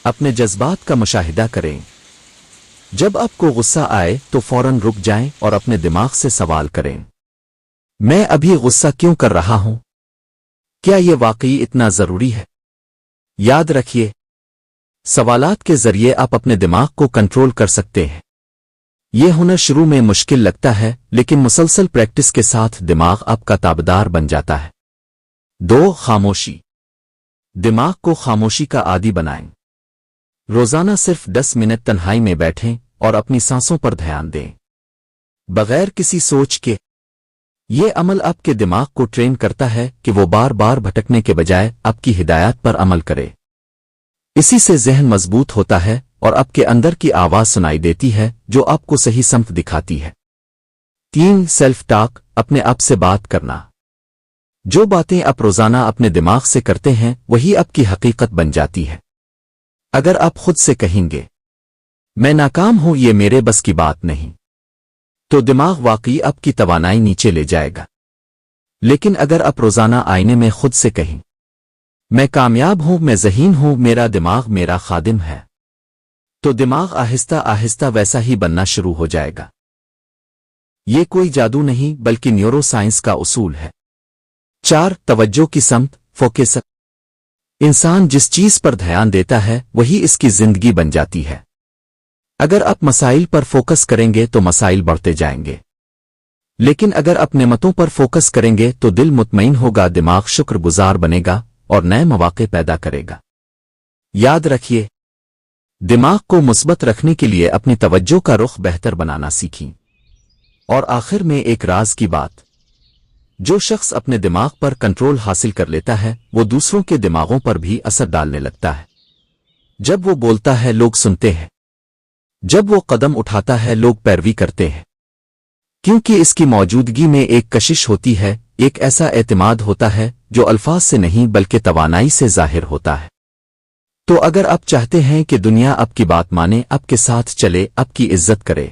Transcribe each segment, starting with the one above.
اپنے جذبات کا مشاہدہ کریں۔ جب آپ کو غصہ آئے تو فوراً رک جائیں اور اپنے دماغ سے سوال کریں، میں ابھی غصہ کیوں کر رہا ہوں؟ کیا یہ واقعی اتنا ضروری ہے؟ یاد رکھیے، سوالات کے ذریعے آپ اپنے دماغ کو کنٹرول کر سکتے ہیں۔ یہ ہنر شروع میں مشکل لگتا ہے، لیکن مسلسل پریکٹس کے ساتھ دماغ آپ کا تابعدار بن جاتا ہے۔ 2. خاموشی۔ دماغ کو خاموشی کا عادی بنائیں۔ روزانہ صرف 10 منٹ تنہائی میں بیٹھیں اور اپنی سانسوں پر دھیان دیں، بغیر کسی سوچ کے۔ یہ عمل آپ کے دماغ کو ٹرین کرتا ہے کہ وہ بار بار بھٹکنے کے بجائے آپ کی ہدایات پر عمل کرے۔ اسی سے ذہن مضبوط ہوتا ہے اور آپ کے اندر کی آواز سنائی دیتی ہے جو آپ کو صحیح سمت دکھاتی ہے۔ 3. Self talk. اپنے آپ سے بات کرنا۔ جو باتیں آپ روزانہ اپنے دماغ سے کرتے ہیں وہی آپ کی حقیقت بن جاتی ہے۔ اگر آپ خود سے کہیں گے، میں ناکام ہوں، یہ میرے بس کی بات نہیں، تو دماغ واقعی آپ کی توانائی نیچے لے جائے گا۔ لیکن اگر آپ روزانہ آئینے میں خود سے کہیں، میں کامیاب ہوں، میں ذہین ہوں، میرا دماغ میرا خادم ہے، تو دماغ آہستہ آہستہ ویسا ہی بننا شروع ہو جائے گا۔ یہ کوئی جادو نہیں بلکہ نیورو سائنس کا اصول ہے۔ 4. توجہ کی سمت۔ فوکس۔ انسان جس چیز پر دھیان دیتا ہے وہی اس کی زندگی بن جاتی ہے۔ اگر آپ مسائل پر فوکس کریں گے تو مسائل بڑھتے جائیں گے، لیکن اگر آپ نعمتوں پر فوکس کریں گے تو دل مطمئن ہوگا، دماغ شکر گزار بنے گا اور نئے مواقع پیدا کرے گا۔ یاد رکھیے، دماغ کو مثبت رکھنے کے لیے اپنی توجہ کا رخ بہتر بنانا سیکھیں۔ اور آخر میں ایک راز کی بات، جو شخص اپنے دماغ پر کنٹرول حاصل کر لیتا ہے وہ دوسروں کے دماغوں پر بھی اثر ڈالنے لگتا ہے۔ جب وہ بولتا ہے لوگ سنتے ہیں، جب وہ قدم اٹھاتا ہے لوگ پیروی کرتے ہیں، کیونکہ اس کی موجودگی میں ایک کشش ہوتی ہے، ایک ایسا اعتماد ہوتا ہے جو الفاظ سے نہیں بلکہ توانائی سے ظاہر ہوتا ہے۔ تو اگر آپ چاہتے ہیں کہ دنیا آپ کی بات مانے، آپ کے ساتھ چلے، آپ کی عزت کرے،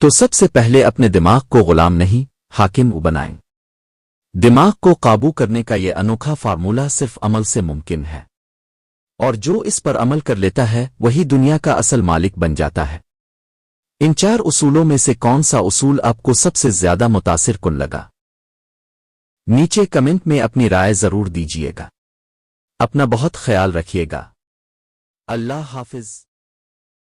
تو سب سے پہلے اپنے دماغ کو غلام نہیں، حاکم بنائیں۔ دماغ کو قابو کرنے کا یہ انوکھا فارمولہ صرف عمل سے ممکن ہے، اور جو اس پر عمل کر لیتا ہے وہی دنیا کا اصل مالک بن جاتا ہے۔ ان 4 اصولوں میں سے کون سا اصول آپ کو سب سے زیادہ متاثر کن لگا؟ نیچے کمنٹ میں اپنی رائے ضرور دیجیے گا۔ اپنا بہت خیال رکھیے گا۔ اللہ حافظ۔